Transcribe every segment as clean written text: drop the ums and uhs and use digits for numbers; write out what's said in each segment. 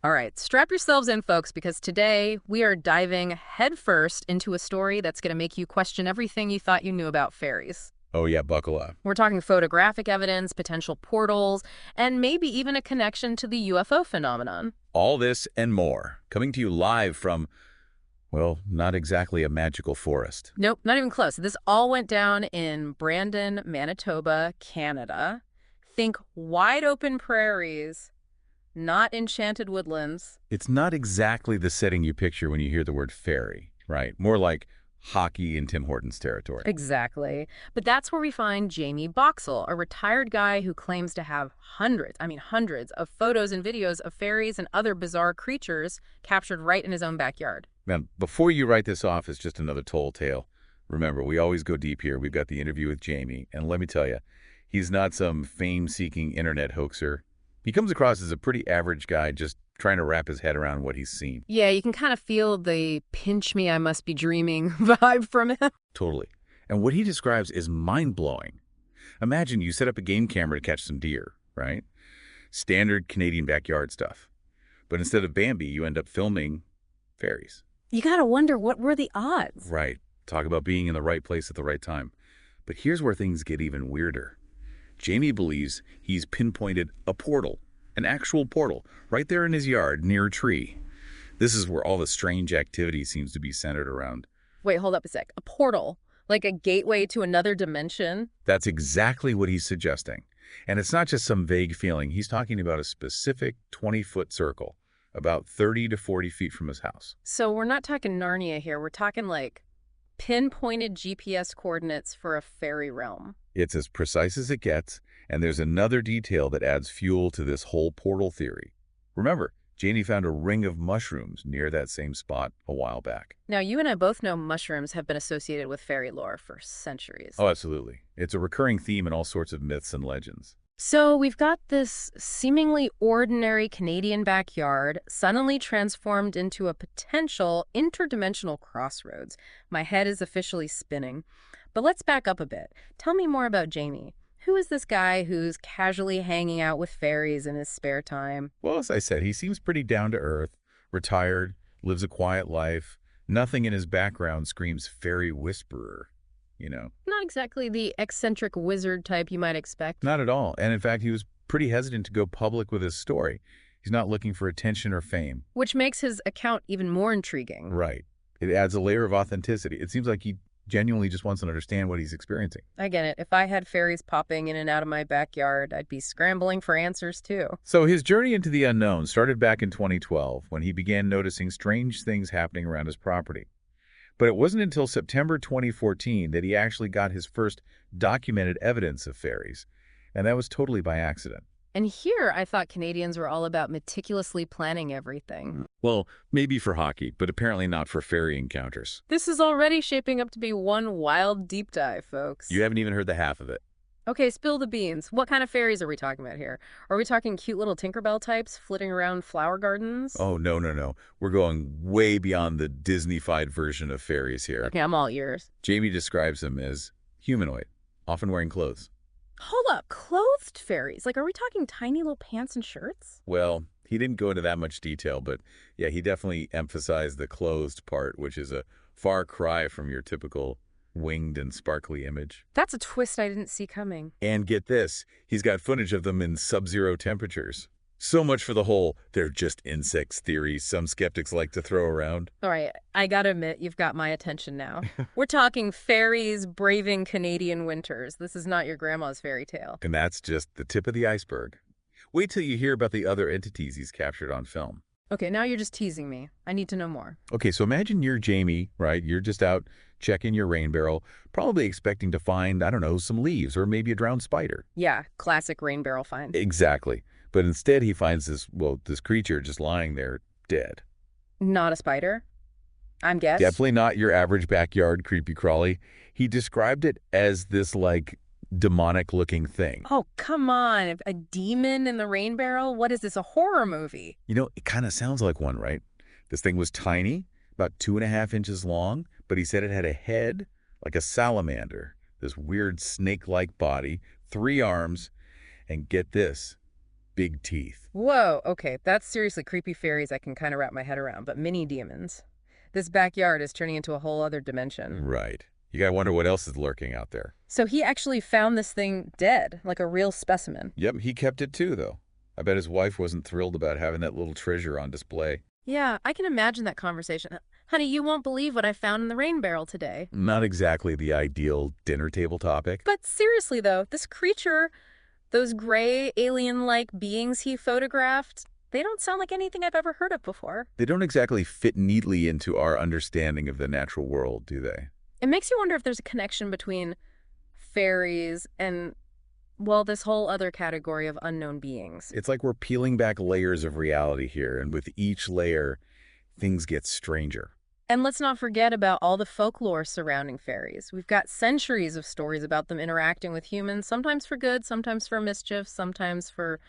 All right, strap yourselves in, folks, because today we are diving headfirst into a story that's going to make you question everything you thought you knew about fairies. Oh yeah, buckle up. We're talking photographic evidence, potential portals, and maybe even a connection to the UFO phenomenon. All this and more, coming to you live from, well, not exactly a magical forest. Nope, not even close. This all went down in Brandon, Manitoba, Canada. Think wide open prairies, not enchanted woodlands. It's not exactly the setting you picture when you hear the word fairy, right? More like hockey in Tim Hortons territory. Exactly. But that's where we find Jamie Boxall, a retired guy who claims to have hundreds of photos and videos of fairies and other bizarre creatures captured right in his own backyard. Now, before you write this off as just another tall tale, remember, we always go deep here. We've got the interview with Jamie, and let me tell you, he's not some fame-seeking internet hoaxer. He comes across as a pretty average guy just trying to wrap his head around what he's seen. Yeah, you can kind of feel the pinch me, I must be dreaming vibe from him. Totally. And what he describes is mind-blowing. Imagine you set up a game camera to catch some deer, right? Standard Canadian backyard stuff. But instead of Bambi, you end up filming fairies. You gotta wonder, what were the odds? Right. Talk about being in the right place at the right time. But here's where things get even weirder. Jamie believes he's pinpointed a portal, an actual portal, right there in his yard near a tree. This is where all the strange activity seems to be centered around. Wait, hold up a sec. A portal? Like a gateway to another dimension? That's exactly what he's suggesting. And it's not just some vague feeling. He's talking about a specific 20-foot circle, about 30 to 40 feet from his house. So we're not talking Narnia here. We're talking like pinpointed GPS coordinates for a fairy realm. It's as precise as it gets, and there's another detail that adds fuel to this whole portal theory. Remember, Janie found a ring of mushrooms near that same spot a while back. Now, you and I both know mushrooms have been associated with fairy lore for centuries. Oh, absolutely. It's a recurring theme in all sorts of myths and legends. So we've got this seemingly ordinary Canadian backyard suddenly transformed into a potential interdimensional crossroads. My head is officially spinning. But let's back up a bit. Tell me more about Jamie. Who is this guy who's casually hanging out with fairies in his spare time? Well, as I said, he seems pretty down to earth, retired, lives a quiet life. Nothing in his background screams fairy whisperer, you know. Not exactly the eccentric wizard type you might expect. Not at all. And in fact, he was pretty hesitant to go public with his story. He's not looking for attention or fame. Which makes his account even more intriguing. Right. It adds a layer of authenticity. It seems like he genuinely just wants to understand what he's experiencing. I get it. If I had fairies popping in and out of my backyard, I'd be scrambling for answers too. So his journey into the unknown started back in 2012 when he began noticing strange things happening around his property. But it wasn't until September 2014 that he actually got his first documented evidence of fairies, and that was totally by accident. And here, I thought Canadians were all about meticulously planning everything. Well, maybe for hockey, but apparently not for fairy encounters. This is already shaping up to be one wild deep dive, folks. You haven't even heard the half of it. Okay, spill the beans. What kind of fairies are we talking about here? Are we talking cute little Tinkerbell types flitting around flower gardens? Oh, no, no, no. We're going way beyond the Disney-fied version of fairies here. Okay, I'm all ears. Jamie describes them as humanoid, often wearing clothes. Hold up, clothed fairies? Like, are we talking tiny little pants and shirts? Well, he didn't go into that much detail, but yeah, he definitely emphasized the closed part, which is a far cry from your typical winged and sparkly image. That's a twist I didn't see coming. And get this, he's got footage of them in sub-zero temperatures. So much for the whole "they're just insects" theory some skeptics like to throw around. All right, I gotta admit, you've got my attention now. We're talking fairies braving Canadian winters. This is not your grandma's fairy tale. And that's just the tip of the iceberg. Wait till you hear about the other entities he's captured on film. Okay, now you're just teasing me. I need to know more. Okay, so imagine you're Jamie, right? You're just out checking your rain barrel, probably expecting to find, I don't know, some leaves or maybe a drowned spider. Yeah, classic rain barrel find. Exactly. But instead he finds this creature just lying there dead. Not a spider? I'm guessed. Definitely not your average backyard creepy crawly. He described it as this, like, demonic-looking thing. Oh, come on. A demon in the rain barrel? What is this, a horror movie? You know, it kind of sounds like one, right? This thing was tiny, about 2.5 inches long, but he said it had a head like a salamander, this weird snake-like body, 3 arms, and get this, big teeth. Whoa, okay, that's seriously creepy fairies I can kind of wrap my head around, but mini demons. This backyard is turning into a whole other dimension. Right. You gotta wonder what else is lurking out there. So he actually found this thing dead, like a real specimen. Yep, he kept it too, though. I bet his wife wasn't thrilled about having that little treasure on display. Yeah, I can imagine that conversation. Honey, you won't believe what I found in the rain barrel today. Not exactly the ideal dinner table topic. But seriously, though, this creature, those gray, alien-like beings he photographed, they don't sound like anything I've ever heard of before. They don't exactly fit neatly into our understanding of the natural world, do they? It makes you wonder if there's a connection between fairies and, well, this whole other category of unknown beings. It's like we're peeling back layers of reality here, and with each layer, things get stranger. And let's not forget about all the folklore surrounding fairies. We've got centuries of stories about them interacting with humans, sometimes for good, sometimes for mischief, sometimes for,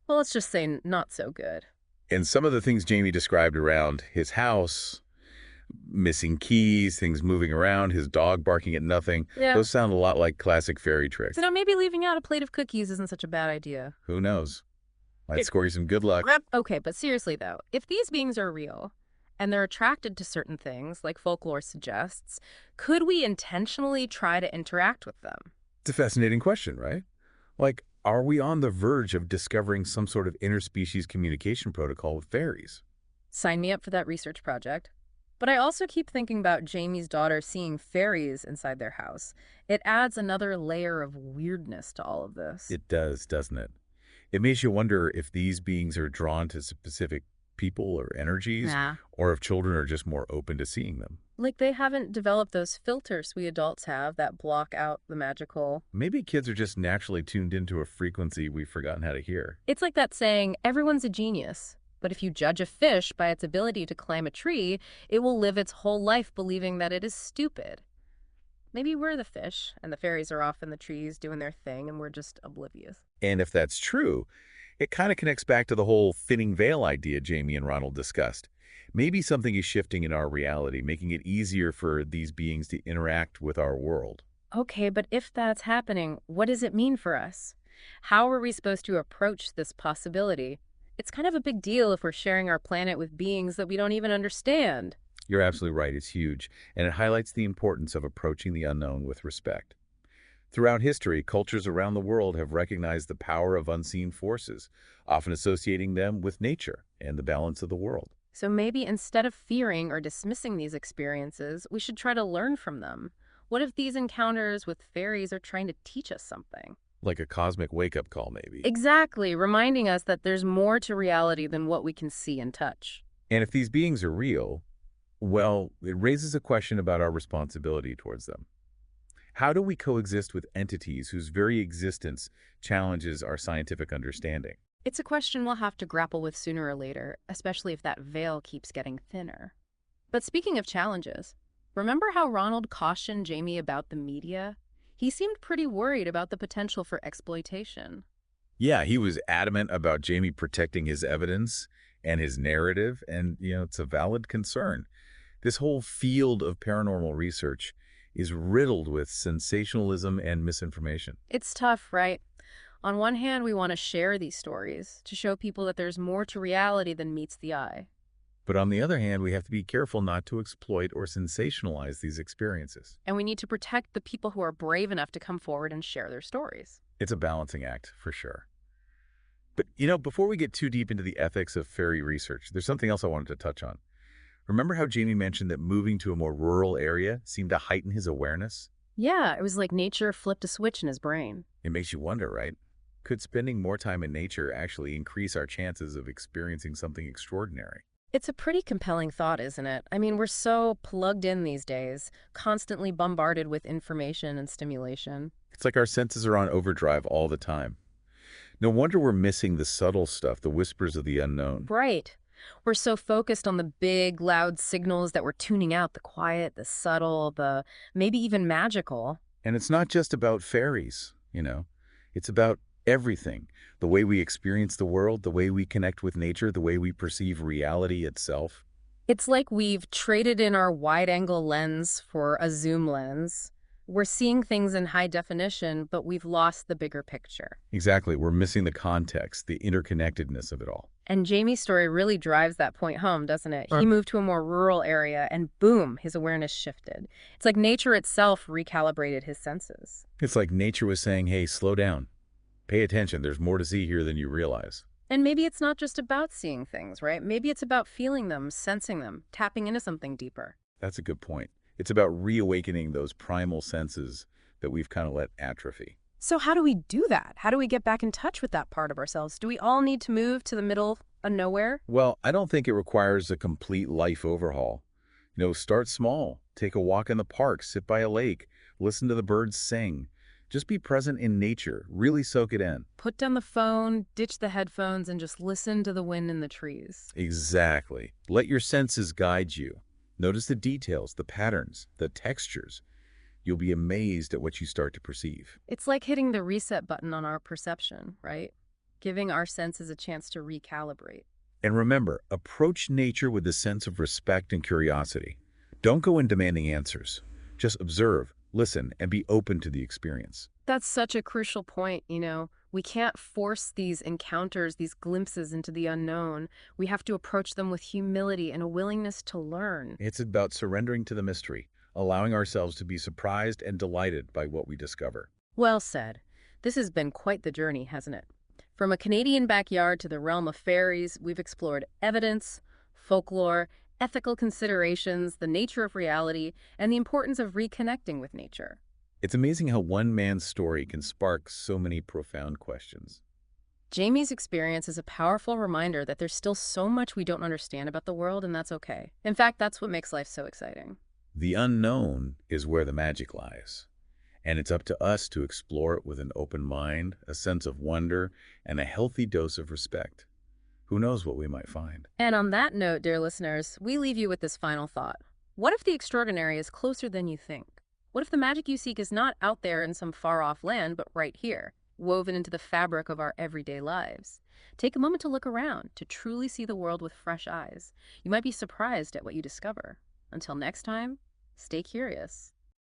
well, let's just say not so good. And some of the things Jamie described around his house, missing keys, things moving around, his dog barking at nothing, Yeah. those sound a lot like classic fairy tricks. So now maybe leaving out a plate of cookies isn't such a bad idea. Who knows? Might score you some good luck. Okay, but seriously though, if these beings are real, and they're attracted to certain things, like folklore suggests, could we intentionally try to interact with them? It's a fascinating question, right? Like, are we on the verge of discovering some sort of interspecies communication protocol with fairies? Sign me up for that research project. But I also keep thinking about Jamie's daughter seeing fairies inside their house. It adds another layer of weirdness to all of this. It does, doesn't it? It makes you wonder if these beings are drawn to specific people or energies, Nah. or if children are just more open to seeing them. Like they haven't developed those filters we adults have that block out the magical. Maybe kids are just naturally tuned into a frequency we've forgotten how to hear. It's like that saying, everyone's a genius. But if you judge a fish by its ability to climb a tree, it will live its whole life believing that it is stupid. Maybe we're the fish, and the fairies are off in the trees doing their thing, and we're just oblivious. And if that's true, it kind of connects back to the whole thinning veil idea Jamie and Ronald discussed. Maybe something is shifting in our reality, making it easier for these beings to interact with our world. Okay, but if that's happening, what does it mean for us? How are we supposed to approach this possibility? It's kind of a big deal if we're sharing our planet with beings that we don't even understand. You're absolutely right, it's huge, and it highlights the importance of approaching the unknown with respect. Throughout history, cultures around the world have recognized the power of unseen forces, often associating them with nature and the balance of the world. So maybe instead of fearing or dismissing these experiences, we should try to learn from them. What if these encounters with fairies are trying to teach us something? Like a cosmic wake-up call, maybe. Exactly, reminding us that there's more to reality than what we can see and touch. And if these beings are real, well, it raises a question about our responsibility towards them. How do we coexist with entities whose very existence challenges our scientific understanding? It's a question we'll have to grapple with sooner or later, especially if that veil keeps getting thinner. But speaking of challenges, remember how Ronald cautioned Jamie about the media? He seemed pretty worried about the potential for exploitation. Yeah, he was adamant about Jamie protecting his evidence and his narrative, and, it's a valid concern. This whole field of paranormal research is riddled with sensationalism and misinformation. It's tough, right? On one hand, we want to share these stories to show people that there's more to reality than meets the eye. But on the other hand, we have to be careful not to exploit or sensationalize these experiences. And we need to protect the people who are brave enough to come forward and share their stories. It's a balancing act, for sure. But, before we get too deep into the ethics of fairy research, there's something else I wanted to touch on. Remember how Jamie mentioned that moving to a more rural area seemed to heighten his awareness? Yeah, it was like nature flipped a switch in his brain. It makes you wonder, right? Could spending more time in nature actually increase our chances of experiencing something extraordinary? It's a pretty compelling thought, isn't it? I mean, we're so plugged in these days, constantly bombarded with information and stimulation. It's like our senses are on overdrive all the time. No wonder we're missing the subtle stuff, the whispers of the unknown. Right. We're so focused on the big, loud signals that we're tuning out the quiet, the subtle, the maybe even magical. And it's not just about fairies, It's about everything. The way we experience the world, the way we connect with nature, the way we perceive reality itself. It's like we've traded in our wide-angle lens for a zoom lens. We're seeing things in high definition, but we've lost the bigger picture. Exactly. We're missing the context, the interconnectedness of it all. And Jamie's story really drives that point home, doesn't it? He moved to a more rural area and boom, his awareness shifted. It's like nature itself recalibrated his senses. It's like nature was saying, hey, slow down. Pay attention. There's more to see here than you realize. And maybe it's not just about seeing things, right? Maybe it's about feeling them, sensing them, tapping into something deeper. That's a good point. It's about reawakening those primal senses that we've kind of let atrophy. So how do we do that? How do we get back in touch with that part of ourselves? Do we all need to move to the middle of nowhere? Well, I don't think it requires a complete life overhaul. Start small. Take a walk in the park, sit by a lake, listen to the birds sing. Just be present in nature. Really soak it in. Put down the phone, ditch the headphones, and just listen to the wind in the trees. Exactly. Let your senses guide you. Notice the details, the patterns, the textures. You'll be amazed at what you start to perceive. It's like hitting the reset button on our perception, right? Giving our senses a chance to recalibrate. And remember, approach nature with a sense of respect and curiosity. Don't go in demanding answers. Just observe, listen, and be open to the experience. That's such a crucial point, We can't force these encounters, these glimpses into the unknown. We have to approach them with humility and a willingness to learn. It's about surrendering to the mystery, allowing ourselves to be surprised and delighted by what we discover. Well said. This has been quite the journey, hasn't it? From a Canadian backyard to the realm of fairies, we've explored evidence, folklore, ethical considerations, the nature of reality, and the importance of reconnecting with nature. It's amazing how one man's story can spark so many profound questions. Jamie's experience is a powerful reminder that there's still so much we don't understand about the world, and that's okay. In fact, that's what makes life so exciting. The unknown is where the magic lies, and it's up to us to explore it with an open mind, a sense of wonder, and a healthy dose of respect. Who knows what we might find? And on that note, dear listeners, we leave you with this final thought. What if the extraordinary is closer than you think? What if the magic you seek is not out there in some far-off land, but right here, woven into the fabric of our everyday lives? Take a moment to look around, to truly see the world with fresh eyes. You might be surprised at what you discover. Until next time, stay curious.